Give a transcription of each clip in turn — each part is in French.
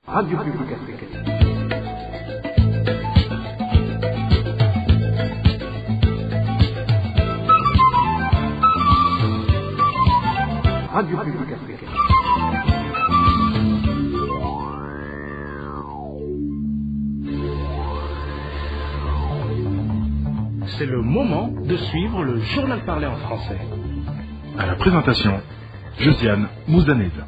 Radio Publique Africaine. Radio Publique Africaine. C'est le moment de suivre le journal parlé en français. À la présentation, Josiane Mouzaneza.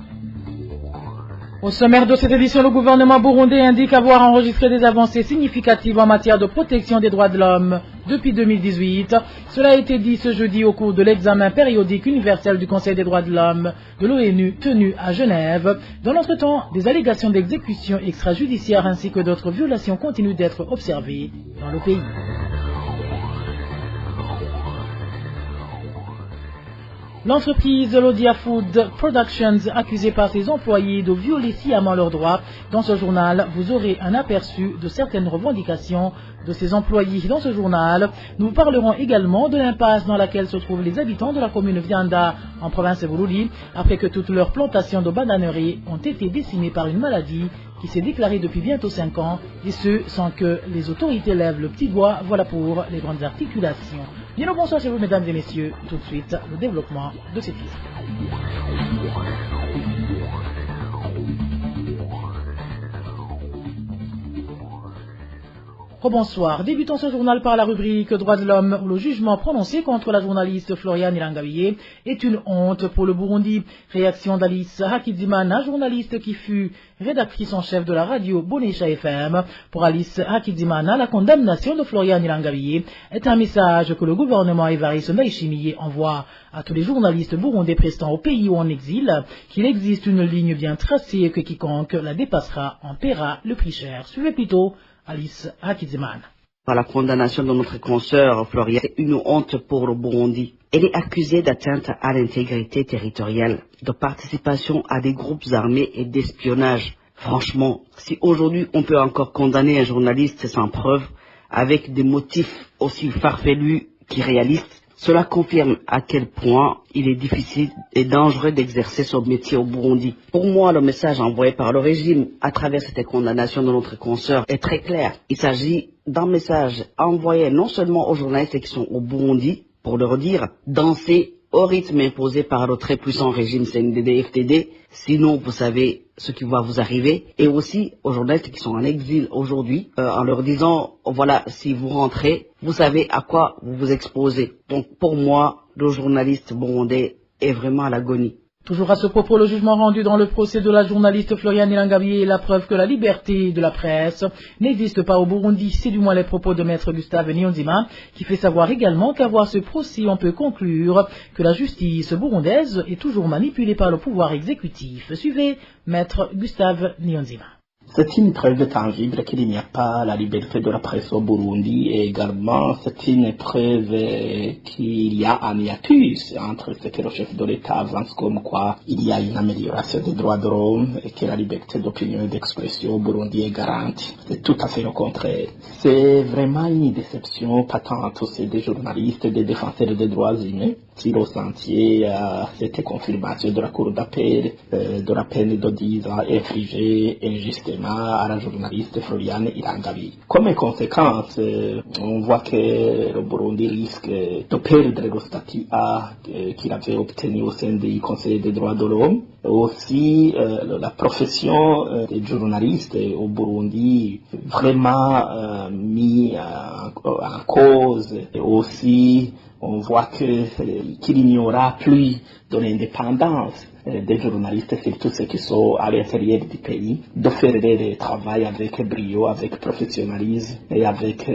Au sommaire de cette édition, le gouvernement burundais indique avoir enregistré des avancées significatives en matière de protection des droits de l'homme depuis 2018. Cela a été dit ce jeudi au cours de l'examen périodique universel du Conseil des droits de l'homme de l'ONU tenu à Genève. Dans l'entretemps, des allégations d'exécution extrajudiciaire ainsi que d'autres violations continuent d'être observées dans le pays. L'entreprise Lodia Food Productions, accusée par ses employés de violer sciemment leurs droits. Dans ce journal, vous aurez un aperçu de certaines revendications de ses employés. Dans ce journal, nous parlerons également de l'impasse dans laquelle se trouvent les habitants de la commune Vianda, en province de Bururi, après que toutes leurs plantations de bananeraies ont été décimées par une maladie qui s'est déclarée depuis bientôt 5 ans, et ce, sans que les autorités lèvent le petit doigt. Voilà pour les grandes articulations. Bien le bonsoir chez vous, mesdames et messieurs. Tout de suite, le développement de cette liste. Bonsoir. Débutons ce journal par la rubrique Droits de l'homme, où le jugement prononcé contre la journaliste Floriane Irangabiye est une honte pour le Burundi. Réaction d'Alice Hakizimana, journaliste qui fut rédactrice en chef de la radio Bonesha FM. Pour Alice Hakizimana, la condamnation de Floriane Irangabiye est un message que le gouvernement Evariste Ndayishimiye envoie à tous les journalistes burundais prestant au pays ou en exil, qu'il existe une ligne bien tracée et que quiconque la dépassera en paiera le prix cher. Suivez plutôt Alice Hakizimana. Par la condamnation de notre consoeur Floriane, c'est une honte pour le Burundi. Elle est accusée d'atteinte à l'intégrité territoriale, de participation à des groupes armés et d'espionnage. Franchement, si aujourd'hui on peut encore condamner un journaliste sans preuve, avec des motifs aussi farfelus qu'irréalistes, cela confirme à quel point il est difficile et dangereux d'exercer son métier au Burundi. Pour moi, le message envoyé par le régime à travers cette condamnation de notre consoeur est très clair. Il s'agit d'un message envoyé non seulement aux journalistes qui sont au Burundi, pour leur dire dansez au rythme imposé par le très puissant régime CNDD-FDD, sinon vous savez ce qui va vous arriver, et aussi aux journalistes qui sont en exil aujourd'hui, en leur disant, voilà, si vous rentrez, vous savez à quoi vous vous exposez. Donc pour moi, le journaliste burundais est vraiment à l'agonie. Toujours à ce propos, le jugement rendu dans le procès de la journaliste Floriane Irangabiye est la preuve que la liberté de la presse n'existe pas au Burundi. C'est du moins les propos de maître Gustave Niyonzima, qui fait savoir également qu'à voir ce procès, on peut conclure que la justice burundaise est toujours manipulée par le pouvoir exécutif. Suivez maître Gustave Niyonzima. C'est une preuve tangible qu'il n'y a pas la liberté de la presse au Burundi, et également c'est une preuve qu'il y a un hiatus entre ce que le chef de l'État avance comme quoi il y a une amélioration des droits de l'homme et que la liberté d'opinion et d'expression au Burundi est garantie. C'est tout à fait le contraire. C'est vraiment une déception patente aussi des journalistes et des défenseurs des droits humains qui au sentier à cette confirmation de la Cour d'appel de la peine de 10 ans infligée injustement à la journaliste Floriane Irangabiye. Comme conséquence, on voit que le Burundi risque de perdre le statut A qu'il avait obtenu au sein du Conseil des droits de l'homme. Aussi, la profession des journalistes au Burundi vraiment mis en cause. Et aussi, on voit qu'il n'y aura plus de l'indépendance des journalistes, surtout ceux qui sont à l'intérieur du pays, de faire leur travail avec brio, avec professionnalisme et avec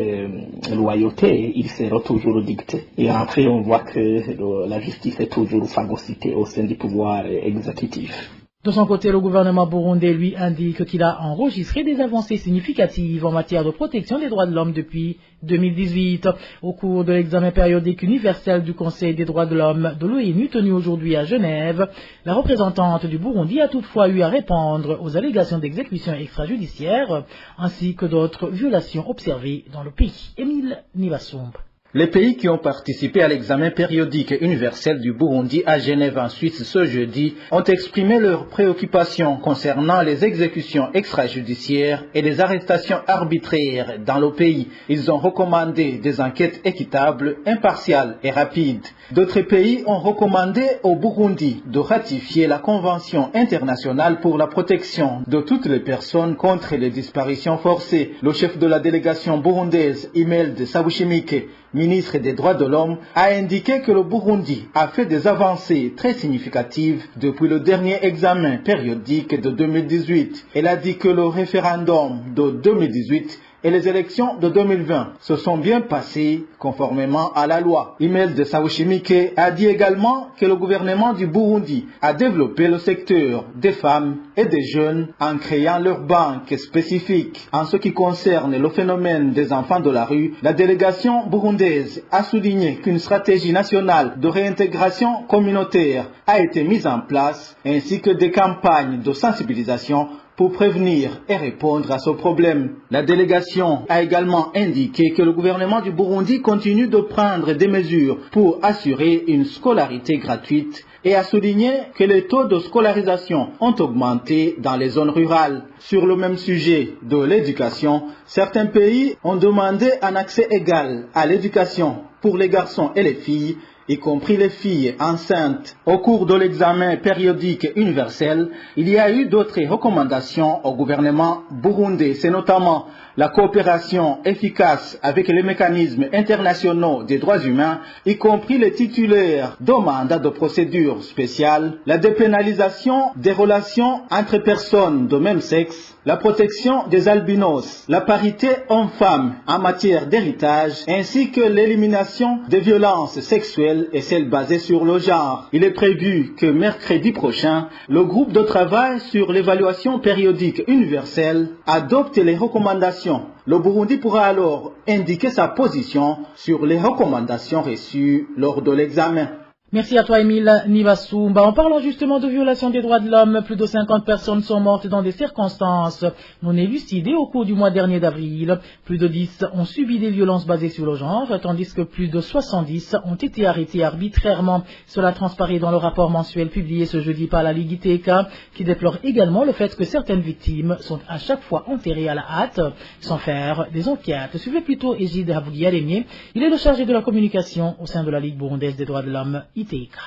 loyauté. Ils seront toujours dictés. Et après, on voit que la justice est toujours phagocytée au sein du pouvoir exécutif. De son côté, le gouvernement burundais lui indique qu'il a enregistré des avancées significatives en matière de protection des droits de l'homme depuis 2018. Au cours de l'examen périodique universel du Conseil des droits de l'homme de l'ONU tenu aujourd'hui à Genève, la représentante du Burundi a toutefois eu à répondre aux allégations d'exécution extrajudiciaire ainsi que d'autres violations observées dans le pays. Émile Nivasumb. Les pays qui ont participé à l'examen périodique universel du Burundi à Genève en Suisse ce jeudi ont exprimé leurs préoccupations concernant les exécutions extrajudiciaires et les arrestations arbitraires dans le pays. Ils ont recommandé des enquêtes équitables, impartiales et rapides. D'autres pays ont recommandé au Burundi de ratifier la Convention internationale pour la protection de toutes les personnes contre les disparitions forcées. Le chef de la délégation burundaise, Imelda Sabushimike, ministre des Droits de l'Homme, a indiqué que le Burundi a fait des avancées très significatives depuis le dernier examen périodique de 2018. Elle a dit que le référendum de 2018 et les élections de 2020 se sont bien passées conformément à la loi. Imelda Sabushimike a dit également que le gouvernement du Burundi a développé le secteur des femmes et des jeunes en créant leurs banques spécifiques. En ce qui concerne le phénomène des enfants de la rue, la délégation burundaise a souligné qu'une stratégie nationale de réintégration communautaire a été mise en place, ainsi que des campagnes de sensibilisation pour prévenir et répondre à ce problème. La délégation a également indiqué que le gouvernement du Burundi continue de prendre des mesures pour assurer une scolarité gratuite et a souligné que les taux de scolarisation ont augmenté dans les zones rurales. Sur le même sujet de l'éducation, certains pays ont demandé un accès égal à l'éducation pour les garçons et les filles, y compris les filles enceintes. Au cours de l'examen périodique universel, il y a eu d'autres recommandations au gouvernement burundais. C'est notamment la coopération efficace avec les mécanismes internationaux des droits humains, y compris les titulaires de mandats de procédure spéciale, la dépénalisation des relations entre personnes de même sexe, la protection des albinos, la parité homme-femme en matière d'héritage, ainsi que l'élimination des violences sexuelles et celles basées sur le genre. Il est prévu que mercredi prochain, le groupe de travail sur l'évaluation périodique universelle adopte les recommandations. Le Burundi pourra alors indiquer sa position sur les recommandations reçues lors de l'examen. Merci à toi, Émile Nibassoumba. En parlant justement de violation des droits de l'homme, plus de 50 personnes sont mortes dans des circonstances non élucidées au cours du mois dernier d'avril. Plus de 10 ont subi des violences basées sur le genre, tandis que plus de 70 ont été arrêtés arbitrairement. Cela transparaît dans le rapport mensuel publié ce jeudi par la Ligue ITECA, qui déplore également le fait que certaines victimes sont à chaque fois enterrées à la hâte, sans faire des enquêtes. Suivez plutôt Égide Havouguialémié. Il est le chargé de la communication au sein de la Ligue burundaise des droits de l'homme ITECA.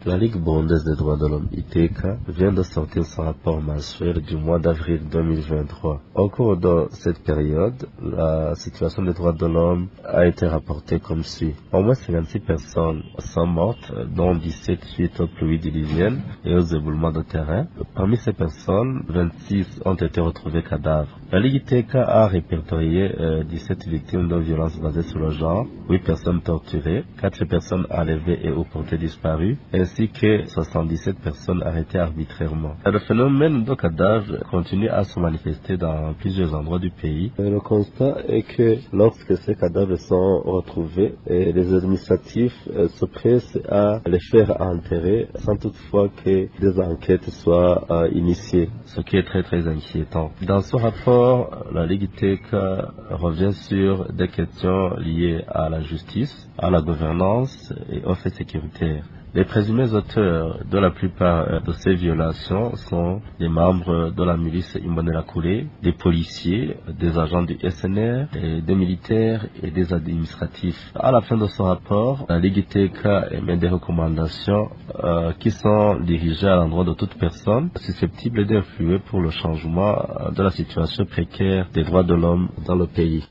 La Ligue burundaise des droits de l'homme ITECA vient de sortir son rapport mensuel du mois d'avril 2023. Au cours de cette période, la situation des droits de l'homme a été rapportée comme suit. Au moins 56 personnes sont mortes, dont 17 suite aux pluies diluviennes et aux éboulements de terrain. Parmi ces personnes, 26 ont été retrouvées cadavres. La Ligue ITECA a répertorié 17 victimes de violences basées sur le genre, 8 personnes torturées, 4 personnes enlevées et ou portées disparues, ainsi que 77 personnes arrêtées arbitrairement. Le phénomène de cadavres continue à se manifester dans plusieurs endroits du pays. Le constat est que lorsque ces cadavres sont retrouvés, les administratifs se pressent à les faire enterrer sans toutefois que des enquêtes soient initiées, ce qui est très très inquiétant. Dans ce rapport, la Ligue ITECA revient sur des questions liées à la justice, à la gouvernance et aux faits sécuritaires. Les présumés auteurs de la plupart de ces violations sont des membres de la milice Imbonerakure, des policiers, des agents du SNR, des militaires et des administratifs. À la fin de ce rapport, la Ligue ITECA émet des recommandations qui sont dirigées à l'endroit de toute personne susceptible d'influer pour le changement de la situation précaire des droits de l'homme dans le pays.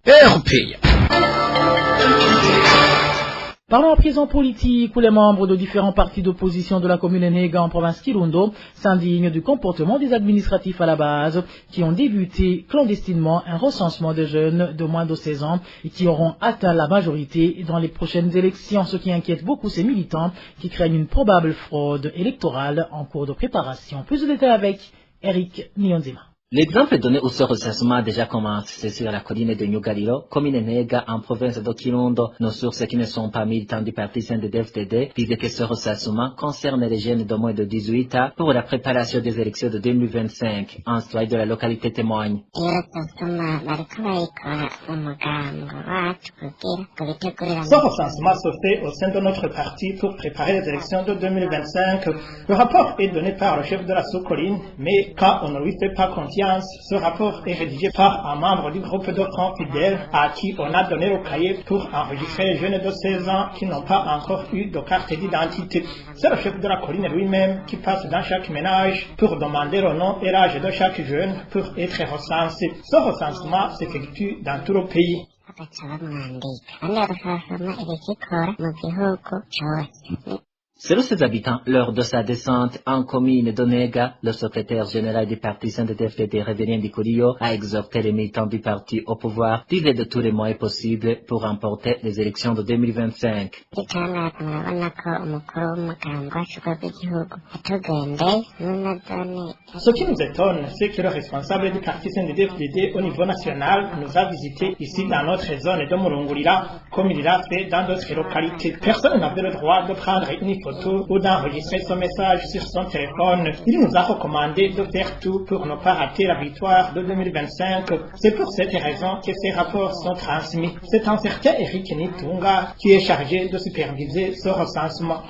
Parlons à présent politique, où les membres de différents partis d'opposition de la commune Enhega en province Kirundo s'indignent du comportement des administratifs à la base, qui ont débuté clandestinement un recensement de jeunes de moins de 16 ans et qui auront atteint la majorité dans les prochaines élections, ce qui inquiète beaucoup ces militants qui craignent une probable fraude électorale en cours de préparation. Plus de détails avec Eric Nyonzima. L'exemple donné où ce recensement a déjà commencé sur la colline de Nyugariro, commune Nega, en province de Kirundo. Nos sources qui ne sont pas militants du parti CNDD-FDD disent que ce recensement concerne les jeunes de moins de 18 ans pour la préparation des élections de 2025. Un citoyen de la localité témoigne. Ce recensement se fait au sein de notre parti pour préparer les élections de 2025. Le rapport est donné par le chef de la sous-colline, mais quand on ne lui fait pas confiance, ce rapport est rédigé par un membre du groupe de confidèles à qui on a donné le cahier pour enregistrer les jeunes de 16 ans qui n'ont pas encore eu de carte d'identité. C'est le chef de la colline lui-même qui passe dans chaque ménage pour demander le nom et l'âge de chaque jeune pour être recensé. Ce recensement s'effectue dans tout le pays. Selon ses habitants, lors de sa descente en commune d'Onega, le secrétaire général du parti CNDD-FDD Révérien Dikorio a exhorté les militants du parti au pouvoir d'user de tous les moyens possibles pour remporter les élections de 2025. Ce qui nous étonne, c'est que le responsable du parti CNDD-FDD au niveau national nous a visités ici dans notre zone de Murungurira, comme il l'a fait dans d'autres localités. Personne n'avait le droit de prendre une photo ou d'enregistrer son message sur son téléphone. Il nous a recommandé de faire tout pour ne pas rater la victoire de 2025. C'est pour cette raison que ces rapports sont transmis. C'est un certain Eric Nitunga qui est chargé de superviser ce recensement.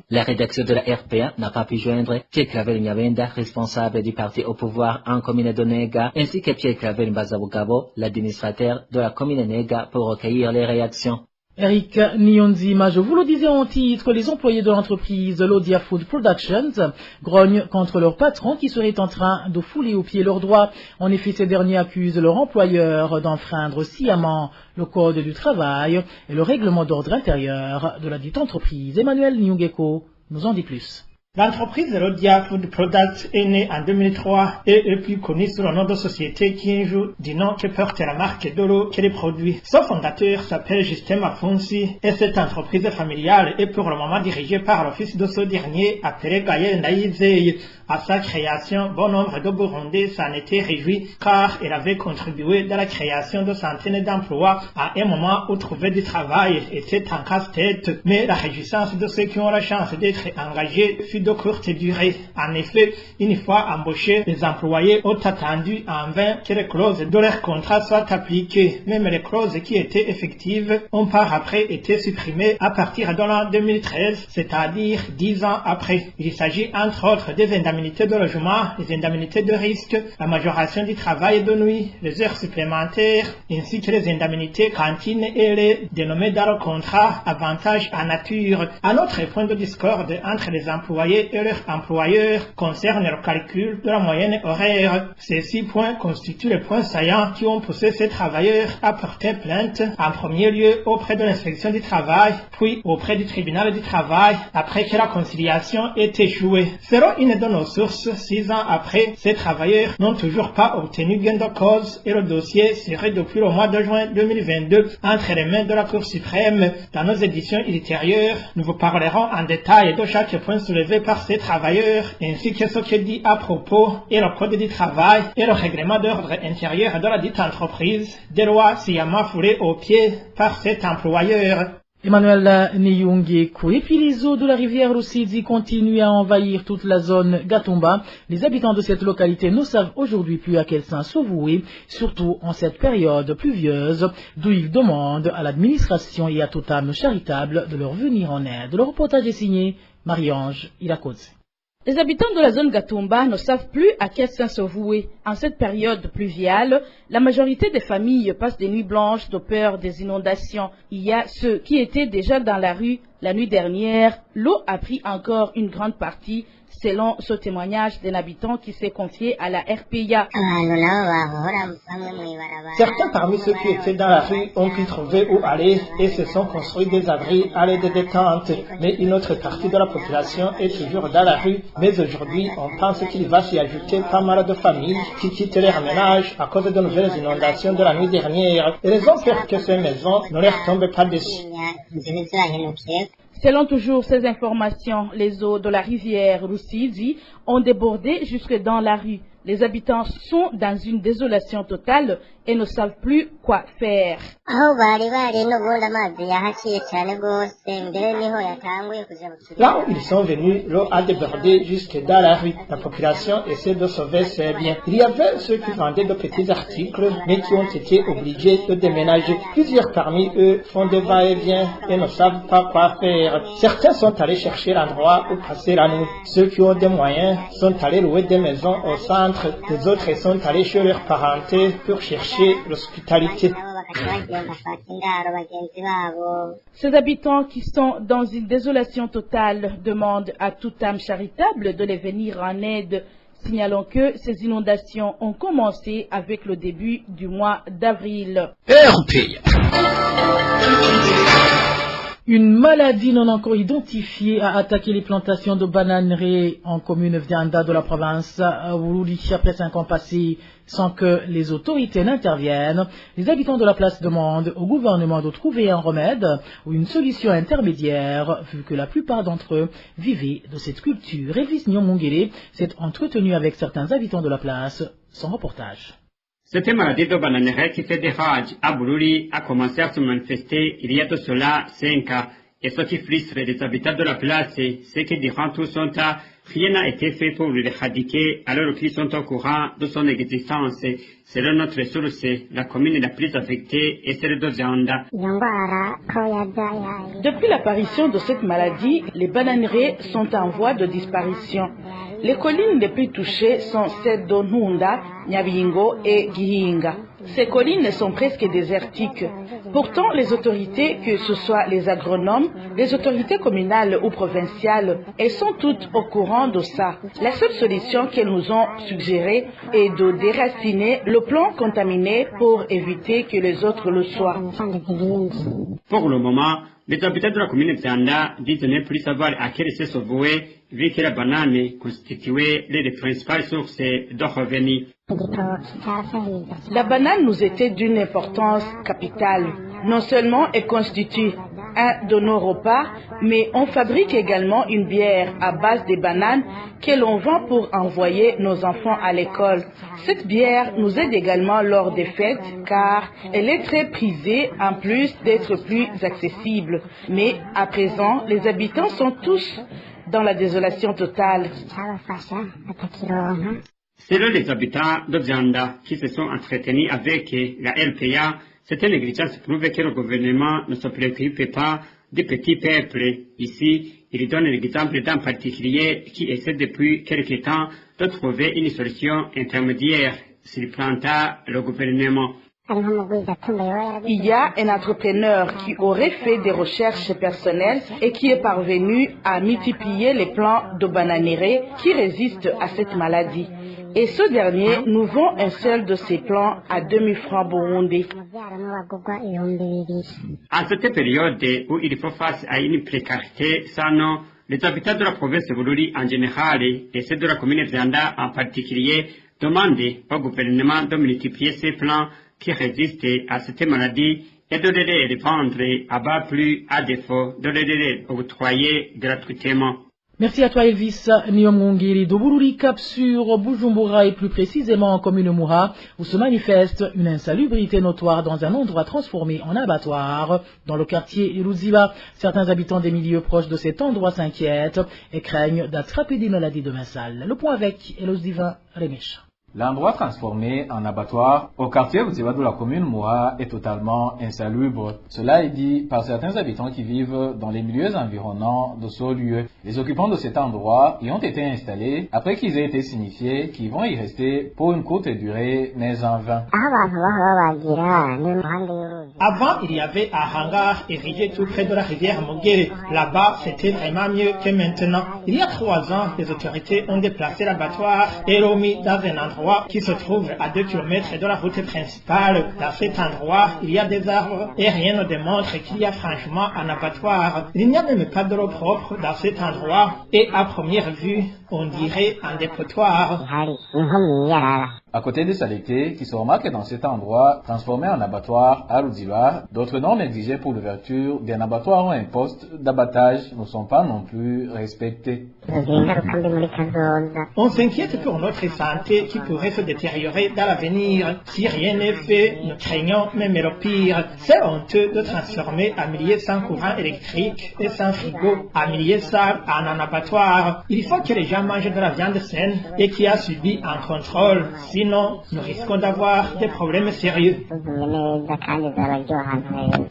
La rédaction de la RPA n'a pas pu joindre Pierre Claver Nyabenda, responsable du parti au pouvoir en commune de Nega, ainsi que Pierre Claver Mbazabugabo, l'administrateur de la commune Nega, pour recueillir les réactions. Eric Nyonzima, je vous le disais en titre, les employés de l'entreprise Lodia Food Productions grognent contre leur patron qui serait en train de fouler aux pieds leurs droits. En effet, ces derniers accusent leur employeur d'enfreindre sciemment le code du travail et le règlement d'ordre intérieur de la dite entreprise. Emmanuel Nyungeko nous en dit plus. L'entreprise Lodia Food Products est née en 2003 et est plus connue sous le nom de société qui un jour du nom que porte la marque de l'eau qu'elle produit. Son fondateur s'appelle Justin Mafunsi et cette entreprise familiale est pour le moment dirigée par le fils de ce dernier appelé Gaël Ndaïzeye. À sa création, bon nombre de Burundais s'en étaient réjouis car elle avait contribué dans la création de centaines d'emplois à un moment où trouver du travail était en casse-tête. Mais la réjouissance de ceux qui ont la chance d'être engagés fut de courte durée. En effet, une fois embauchés, les employés ont attendu en vain que les clauses de leur contrat soient appliquées. Même les clauses qui étaient effectives ont par après été supprimées à partir de l'an 2013, c'est-à-dire 10 ans après. Il s'agit entre autres des indemnités de logement, les indemnités de risque, la majoration du travail de nuit, les heures supplémentaires, ainsi que les indemnités cantines et les dénommés dans le contrat avantages en nature. Un autre point de discorde entre les employés et leurs employeurs concerne le calcul de la moyenne horaire. Ces 6 points constituent les points saillants qui ont poussé ces travailleurs à porter plainte en premier lieu auprès de l'inspection du travail, puis auprès du tribunal du travail, après que la conciliation ait échoué. Selon une de nos sources, 6 ans après, ces travailleurs n'ont toujours pas obtenu gain de cause et le dossier serait depuis le mois de juin 2022 entre les mains de la Cour suprême. Dans nos éditions ultérieures, nous vous parlerons en détail de chaque point soulevé par ces travailleurs, ainsi que ce qui est dit à propos et le code du travail et le règlement d'ordre intérieur de la dite entreprise, des lois sciemment foulées aux pieds par cet employeur. Emmanuel Nyungeko. Et puis les eaux de la rivière Rusizi continuent à envahir toute la zone Gatumba. Les habitants de cette localité ne savent aujourd'hui plus à quel saint se vouer, surtout en cette période pluvieuse, d'où ils demandent à l'administration et à toute âme charitable de leur venir en aide. Le reportage est signé Marie-Ange Ilakoze. Les habitants de la zone Gatumba ne savent plus à quel saint se vouer. En cette période pluviale, la majorité des familles passent des nuits blanches de peur des inondations. Il y a ceux qui étaient déjà dans la rue la nuit dernière. L'eau a pris encore une grande partie, selon ce témoignage d'un habitant qui s'est confié à la RPA. Certains parmi ceux qui étaient dans la rue ont pu trouver où aller et se sont construits des abris à l'aide des tentes. Mais une autre partie de la population est toujours dans la rue. Mais aujourd'hui, on pense qu'il va s'y ajouter pas mal de familles qui quittent leur ménage à cause de nouvelles inondations de la nuit dernière. Et ils ont peur que ces maisons ne leur tombent pas dessus. Selon toujours ces informations, les eaux de la rivière Rusizi ont débordé jusque dans la rue. Les habitants sont dans une désolation totale et ne savent plus quoi faire. Là où ils sont venus, l'eau a débordé jusque dans la rue. La population essaie de sauver ses biens. Il y avait ceux qui vendaient de petits articles, mais qui ont été obligés de déménager. Plusieurs parmi eux font des va-et-vient et ne savent pas quoi faire. Certains sont allés chercher l'endroit où passer la nuit. Ceux qui ont des moyens sont allés louer des maisons au centre. Les autres sont allés chez leurs parentés pour chercher l'hospitalité. Ces habitants qui sont dans une désolation totale demandent à toute âme charitable de les venir en aide. Signalons que ces inondations ont commencé avec le début du mois d'avril. Une maladie non encore identifiée a attaqué les plantations de bananeraies en commune Vianda de la province Bururi après 5 ans passés sans que les autorités n'interviennent. Les habitants de la place demandent au gouvernement de trouver un remède ou une solution intermédiaire vu que la plupart d'entre eux vivaient de cette culture. Elvis Nyomongere s'est entretenu avec certains habitants de la place. Son reportage. Cette maladie de bananerais qui fait des rages à Bururi a commencé à se manifester il y a de cela 5 ans. Et ce qui frustre les habitants de la place, c'est que durant tout son temps, rien n'a été fait pour l'éradiquer alors qu'ils sont au courant de son existence. Selon notre source, la commune la plus affectée est celle de Vianda. Depuis l'apparition de cette maladie, les bananeraies sont en voie de disparition. Les collines les plus touchées sont celles d'Onhunda, Nyabingo et Gihinga. Ces collines sont presque désertiques. Pourtant, les autorités, que ce soit les agronomes, les autorités communales ou provinciales, elles sont toutes au courant de ça. La seule solution qu'elles nous ont suggérée est de déraciner le plan contaminé pour éviter que les autres le soient. Pour le moment, les habitants de la commune de Vianda disent ne plus savoir à quel se se vouer vu que la banane constituait les principales sources de revenus. La banane nous était d'une importance capitale. Non seulement elle constitue un de nos repas, mais on fabrique également une bière à base de bananes que l'on vend pour envoyer nos enfants à l'école. Cette bière nous aide également lors des fêtes car elle est très prisée en plus d'être plus accessible. Mais à présent, les habitants sont tous dans la désolation totale. Selon les habitants de Vianda qui se sont entretenus avec la LPA, cette négligence prouve que le gouvernement ne se préoccupe pas des petits peuples. Ici, il donne l'exemple d'un particulier qui essaie depuis quelque temps de trouver une solution intermédiaire s'il planta le gouvernement. Il y a un entrepreneur qui aurait fait des recherches personnelles et qui est parvenu à multiplier les plants de bananeraies qui résistent à cette maladie. Et ce dernier nous vend un seul de ces plants à 2000 francs burundais. À cette période où il faut face à une précarité sans nom, les habitants de la province de Bururi en général et ceux de la commune de Vianda en particulier demandent au gouvernement de multiplier ces plants qui résistent à cette maladie et de les revendre à bas prix à défaut de les octroyer gratuitement. Merci à toi Elvis Nyomongiri de Bururi Cap sur Bujumbura et plus précisément en commune Moura où se manifeste une insalubrité notoire dans un endroit transformé en abattoir. Dans le quartier Iruziba, certains habitants des milieux proches de cet endroit s'inquiètent et craignent d'attraper des maladies de main sale. Le point avec Elos Divin Remesh. L'endroit transformé en abattoir au quartier Uziba de la commune Moura est totalement insalubre. Cela est dit par certains habitants qui vivent dans les milieux environnants de ce lieu. Les occupants de cet endroit y ont été installés après qu'ils aient été signifiés qu'ils vont y rester pour une courte durée, mais en vain. Avant, il y avait un hangar érigé tout près de la rivière Mogere. Là-bas, c'était vraiment mieux que maintenant. Il y a 3 ans, les autorités ont déplacé l'abattoir et l'ont mis dans un endroit endroit qui se trouve à 2 km de la route principale. Dans cet endroit, il y a des arbres et rien ne démontre qu'il y a franchement un abattoir. Il n'y a même pas de l'eau propre dans cet endroit et à première vue, on dirait un dépotoir. À côté des saletés qui se remarquent dans cet endroit transformé en abattoir à Loudiloire, d'autres normes exigées pour l'ouverture d'un abattoir ou un poste d'abattage ne sont pas non plus respectées. On s'inquiète pour notre santé qui pourrait se détériorer dans l'avenir. Si rien n'est fait, nous craignons même le pire. C'est honteux de transformer un milieu sans courant électrique et sans frigo, un milieu sale en un abattoir. Il faut que les gens mangent de la viande saine et qui a subi un contrôle. Sinon, nous risquons d'avoir des problèmes sérieux.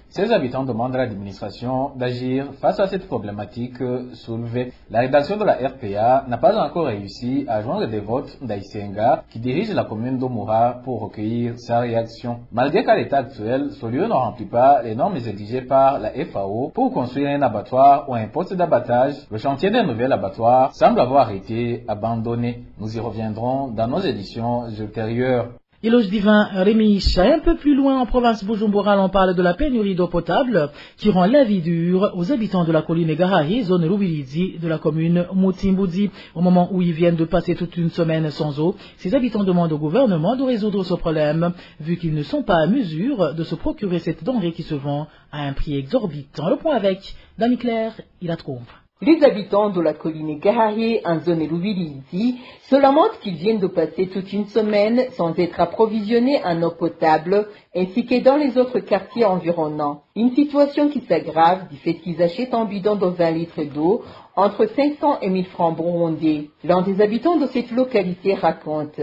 Ces habitants demandent à l'administration d'agir face à cette problématique soulevée. La rédaction de la RPA n'a pas encore réussi à joindre des votes d'Aïsenga qui dirige la commune d'Omoura pour recueillir sa réaction. Malgré qu'à l'état actuel, ce lieu ne remplit pas les normes exigées par la FAO pour construire un abattoir ou un poste d'abattage, le chantier d'un nouvel abattoir semble avoir été abandonné. Nous y reviendrons dans nos éditions ultérieures. Éloge divin Rémi un peu plus loin en province Bujumbura, on parle de la pénurie d'eau potable qui rend la vie dure aux habitants de la colline Garahi, zone Rubirizi de la commune Mutimboudi. Au moment où ils viennent de passer toute une semaine sans eau, ces habitants demandent au gouvernement de résoudre ce problème, vu qu'ils ne sont pas à mesure de se procurer cette denrée qui se vend à un prix exorbitant. Le point avec Dani Claire, il la trouve. Les habitants de la colline Garahi, en zone Rubirizi, se lamentent qu'ils viennent de passer toute une semaine sans être approvisionnés en eau potable, ainsi que dans les autres quartiers environnants. Une situation qui s'aggrave du fait qu'ils achètent un bidon de 20 litres d'eau entre 500 et 1000 francs burundais. L'un des habitants de cette localité raconte.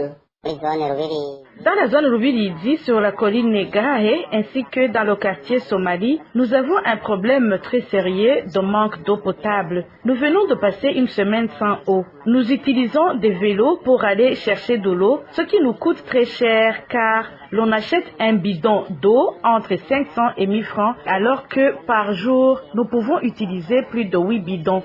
Dans la zone Rubirizi, sur la colline Garahi, ainsi que dans le quartier Somali, nous avons un problème très sérieux de manque d'eau potable. Nous venons de passer une semaine sans eau. Nous utilisons des vélos pour aller chercher de l'eau, ce qui nous coûte très cher car l'on achète un bidon d'eau entre 500 et 1000 francs, alors que par jour, nous pouvons utiliser plus de 8 bidons.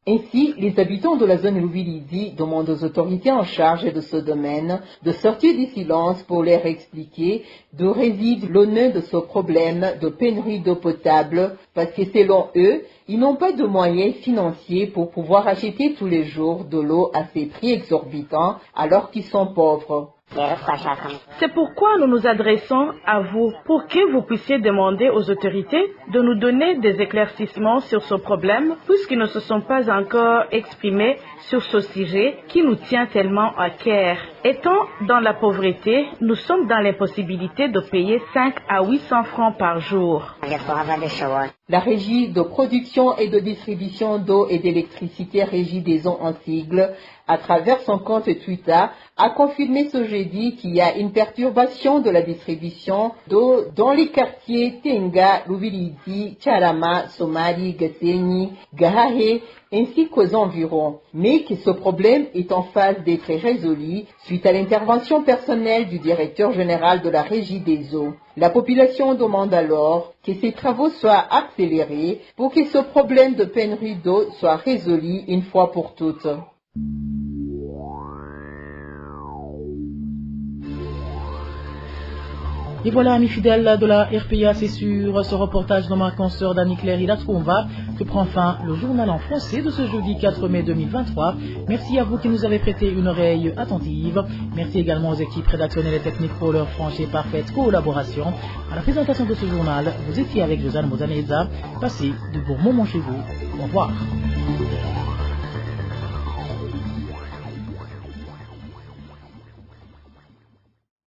Ainsi, les habitants de la zone Rubirizi demandent aux autorités en charge de ce domaine de sortir du silence pour leur expliquer d'où réside le nœud de ce problème de pénurie d'eau potable, parce que selon eux, ils n'ont pas de moyens financiers pour pouvoir acheter tous les jours de l'eau à ces prix exorbitants alors qu'ils sont pauvres. C'est pourquoi nous nous adressons à vous pour que vous puissiez demander aux autorités de nous donner des éclaircissements sur ce problème, puisqu'ils ne se sont pas encore exprimés sur ce sujet qui nous tient tellement à cœur. Étant dans la pauvreté, nous sommes dans l'impossibilité de payer 5 à 800 francs par jour. La Régie de production et de distribution d'eau et d'électricité Régideso en sigle, à travers son compte Twitter, a confirmé ce jeudi qu'il y a une perturbation de la distribution d'eau dans les quartiers Tenga, Rubirizi, Charama, Somali, Gasenyi, Garahi, ainsi qu'aux environs, mais que ce problème est en phase d'être résolu suite à l'intervention personnelle du directeur général de la Régie des eaux. La population demande alors que ces travaux soient accélérés pour que ce problème de pénurie d'eau soit résolu une fois pour toutes. Et voilà, amis fidèles de la RPA, c'est sur ce reportage de ma consoeur Dani Claire Ilatromva que prend fin le journal en français de ce jeudi 4 mai 2023. Merci à vous qui nous avez prêté une oreille attentive. Merci également aux équipes rédactionnelles et techniques pour leur franche et parfaite collaboration. À la présentation de ce journal, vous étiez avec Josiane Mozaneza. Passez de bons moments chez vous. Au revoir.